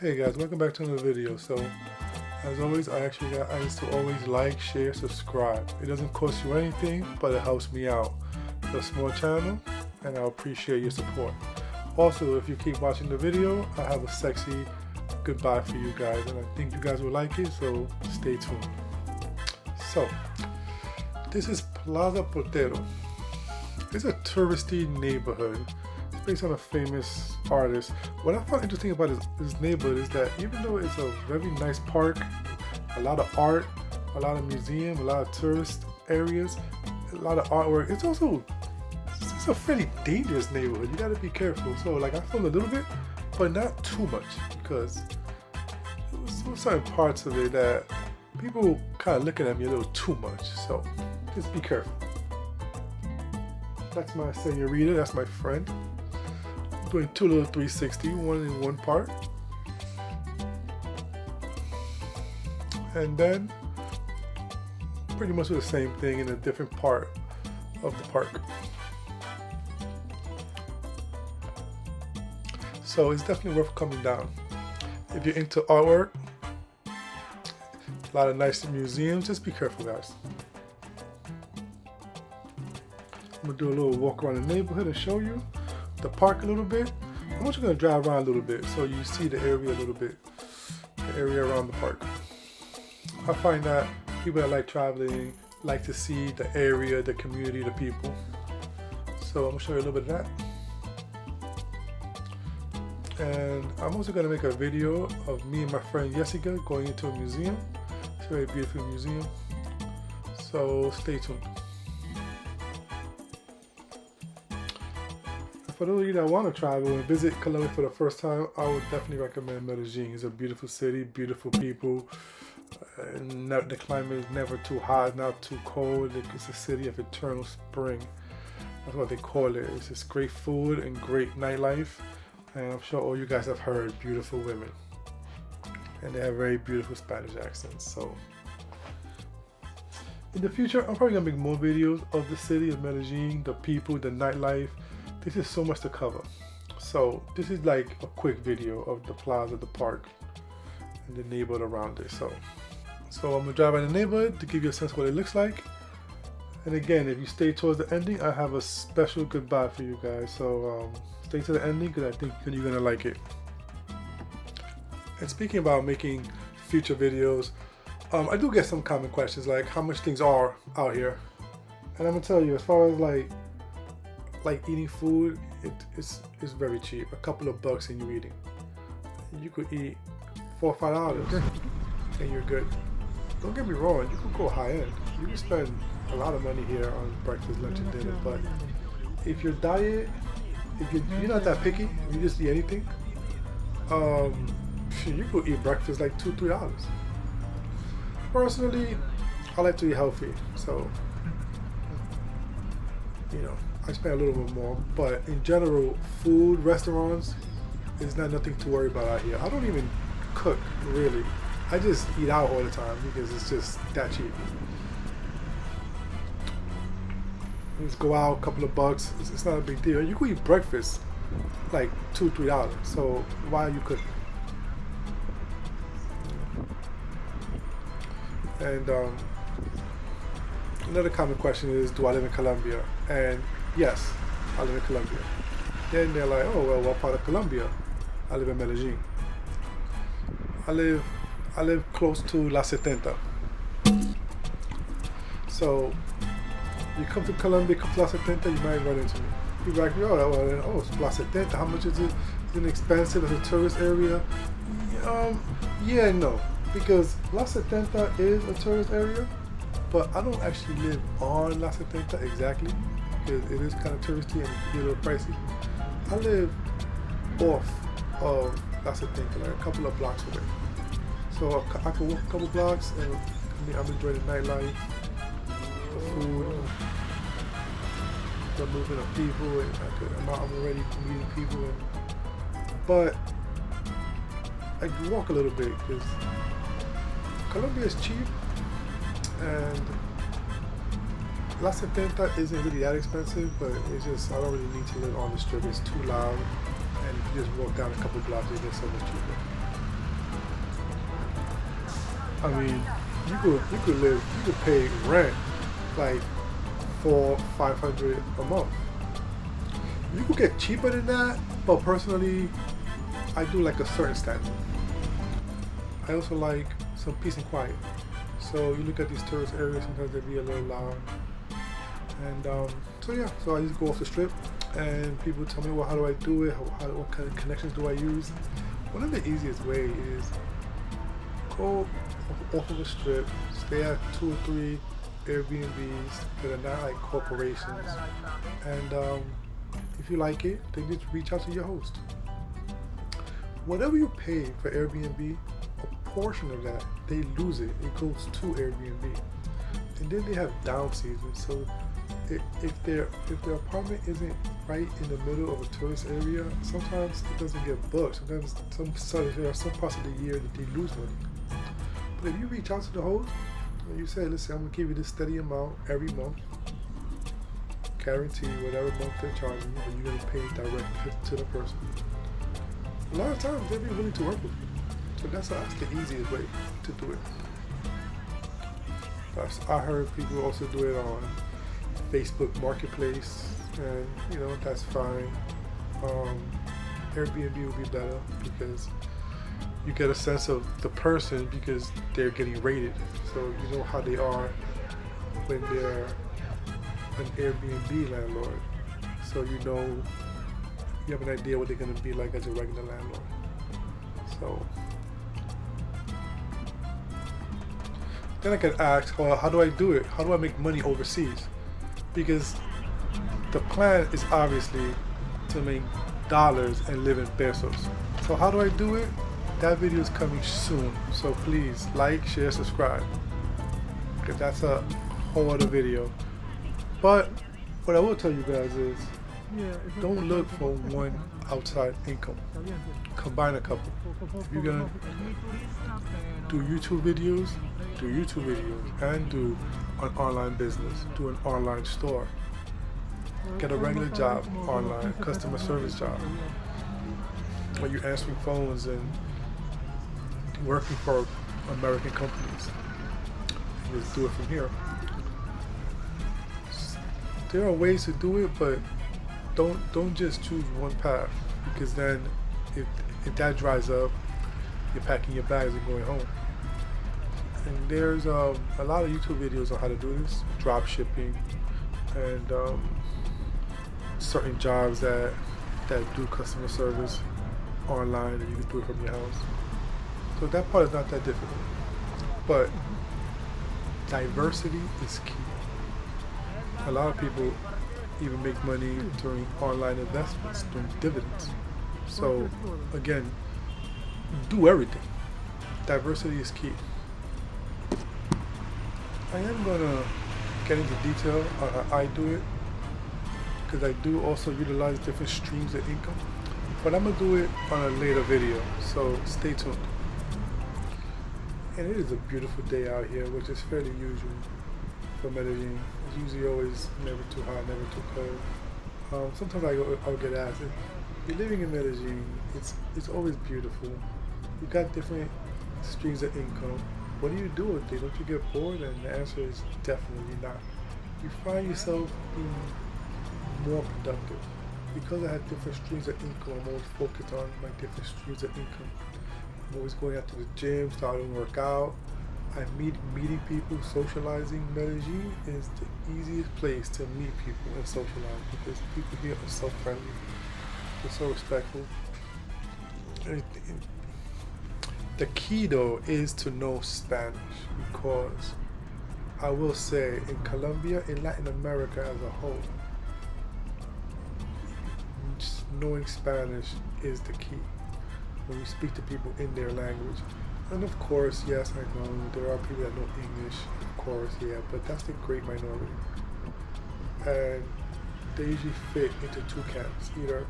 Hey guys, welcome back to another video. So, as always, I used to always like, share, subscribe. It doesn't cost you anything, but it helps me out. It's a small channel, and I appreciate your support. Also, if you keep watching the video, I have a sexy goodbye for you guys, and I think you guys will like it, so stay tuned. So, this is Plaza Botero. It's a touristy neighborhood. It's based on a famous artist. What I found interesting about this neighborhood is that even though it's a very nice park, a lot of art, a lot of museum, a lot of tourist areas, a lot of artwork, it's a fairly dangerous neighborhood. You gotta be careful. So like I filmed a little bit, but not too much, because there was certain parts of it that people kind of looking at me a little too much. So just be careful. That's my senorita, that's my friend. I'm doing two little 360, one in one part. And then pretty much do the same thing in a different part of the park. So it's definitely worth coming down. If you're into artwork, a lot of nice museums, just be careful guys. I'm gonna do a little walk around the neighborhood and show you the park a little bit. I'm also gonna drive around a little bit so you see the area a little bit, the area around the park. I find that people that like traveling like to see the area, the community, the people. So I'm gonna show you a little bit of that. And I'm also gonna make a video of me and my friend Jessica going into a museum. It's a very beautiful museum. So stay tuned. For those of you that want to travel and visit Colombia for the first time, I would definitely recommend Medellin. It's a beautiful city, beautiful people. The climate is never too hot, not too cold. It's a city of eternal spring. That's what they call it. It's just great food and great nightlife. And I'm sure all you guys have heard beautiful women. And they have very beautiful Spanish accents. So in the future, I'm probably going to make more videos of the city of Medellin, the people, the nightlife. This is so much to cover. So this is like a quick video of the plaza, the park, and the neighborhood around it. So I'm gonna drive around the neighborhood to give you a sense of what it looks like. And again, if you stay towards the ending, I have a special goodbye for you guys. So stay to the ending because I think you're gonna like it. And speaking about making future videos, I do get some common questions like how much things are out here. And I'm gonna tell you, as far as like eating food, it's very cheap. A couple of bucks and you're eating. You could eat $4 or $5 and you're good. Don't get me wrong, you could go high end. You can spend a lot of money here on breakfast, lunch, and dinner. But if your diet, if you're not that picky, if you just eat anything, you could eat breakfast like $2 or $3. Personally, I like to eat healthy, so you know, I spend a little bit more, but in general, food, restaurants, is not nothing to worry about out here. I don't even cook, really. I just eat out all the time because it's just that cheap. You just go out, a couple of bucks, it's not a big deal. You could eat breakfast like $2 or $3, so why are you cooking? And another common question is, do I live in Colombia? And yes, I live in Colombia. Then they're like, oh, well, what part of Colombia? I live in Medellin. I live close to La 70. So, you come to Colombia, come to La 70, you might run into me. People like, oh, it's La 70, how much is it? Is it expensive as a tourist area? Yeah and no. Because La 70 is a tourist area, but I don't actually live on La 70 exactly, because it is kind of touristy and it can be a little pricey. I live off of La 70, like a couple of blocks away. So I can walk a couple blocks and I'm enjoying the nightlife, the food, the movement of people, and I'm already meeting people. But I walk a little bit because Colombia is cheap, and La 70 isn't really that expensive, but it's just, I don't really need to live on the strip. It's too loud, and if you just walk down a couple blocks, you get so much cheaper. I mean, you could pay rent like 400-500 a month. You could get cheaper than that, but personally, I do like a certain standard. I also like some peace and quiet. So you look at these tourist areas, sometimes they be a little loud. And so yeah, so I just go off the strip, and people tell me, well, how do I do it? What kind of connections do I use? One of the easiest ways is go off of the strip, stay at 2 or 3 Airbnbs that are not like corporations, and if you like it, then just reach out to your host. Whatever you pay for Airbnb, a portion of that, they lose it. It goes to Airbnb. And then they have down seasons. So if their apartment isn't right in the middle of a tourist area, sometimes it doesn't get booked. Sometimes there are some parts of the year that they lose money. But if you reach out to the host and you say, listen, I'm gonna give you this steady amount every month, guarantee whatever month they're charging you, but you're gonna pay directly to the person. A lot of times they'll be willing to work with you. So that's the easiest way to do it. I heard people also do it on Facebook Marketplace, and you know, that's fine. Airbnb would be better because you get a sense of the person because they're getting rated. So you know how they are when they're an Airbnb landlord. So you know, you have an idea what they're going to be like as a regular landlord. So then I can ask, well, how do I do it? How do I make money overseas? Because the plan is obviously to make dollars and live in pesos. So how do I do it? That video is coming soon. So please like, share, subscribe, because that's a whole other video. But what I will tell you guys is, don't look for one outside income. Combine a couple. If you're gonna do YouTube videos, and do an online business, do an online store. Get a regular job online, customer service job, where you're answering phones and working for American companies. Just do it from here. There are ways to do it, but don't just choose one path, because then if that dries up, you're packing your bags and going home. And there's a lot of YouTube videos on how to do this, drop shipping, and certain jobs that do customer service online, and you can do it from your house. So that part is not that difficult. But diversity is key. A lot of people even make money during online investments, during dividends. So again, do everything. Diversity is key. I am gonna get into detail on how I do it, because I do also utilize different streams of income, but I'm gonna do it on a later video, so stay tuned. And it is a beautiful day out here, which is fairly usual for Medellin. It's usually always never too hot, never too cold. Sometimes I'll get asked, if you're living in Medellin, it's always beautiful. You got different streams of income. What do you do with it? Don't you get bored? And the answer is definitely not. You find yourself being more productive. Because I have different streams of income, I'm always focused on my different streams of income. I'm always going out to the gym, starting to work out. I'm meeting people, socializing. Medellin is the easiest place to meet people and socialize, because people here are so friendly. They're so respectful. The key though is to know Spanish, because I will say in Colombia, in Latin America as a whole, just knowing Spanish is the key when you speak to people in their language. And of course, yes, I know there are people that know English, of course, yeah, but that's the great minority. And they usually fit into two camps. Either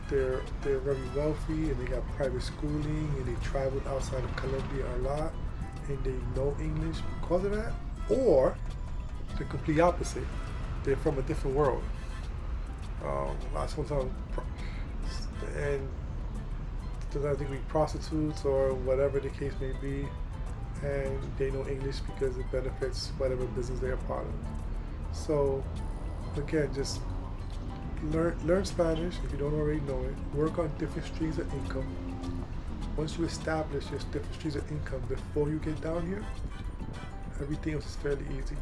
they're very wealthy and they got private schooling and they traveled outside of Colombia a lot and they know English because of that, or the complete opposite. They're from a different world. Sometimes, and sometimes they can be prostitutes or whatever the case may be, and they know English because it benefits whatever business they're a part of. So again, just learn Spanish if you don't already know it. Work on different streams of income. Once you establish your different streams of income before you get down here, everything else is fairly easy.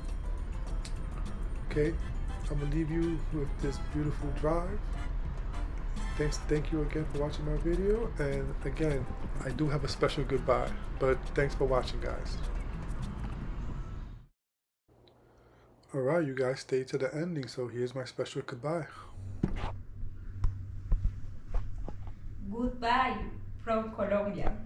Okay, I'm gonna leave you with this beautiful drive. Thank you again for watching my video, and again, I do have a special goodbye, but thanks for watching, guys. Alright, you guys stayed to the ending, so here's my special goodbye. Goodbye from Colombia.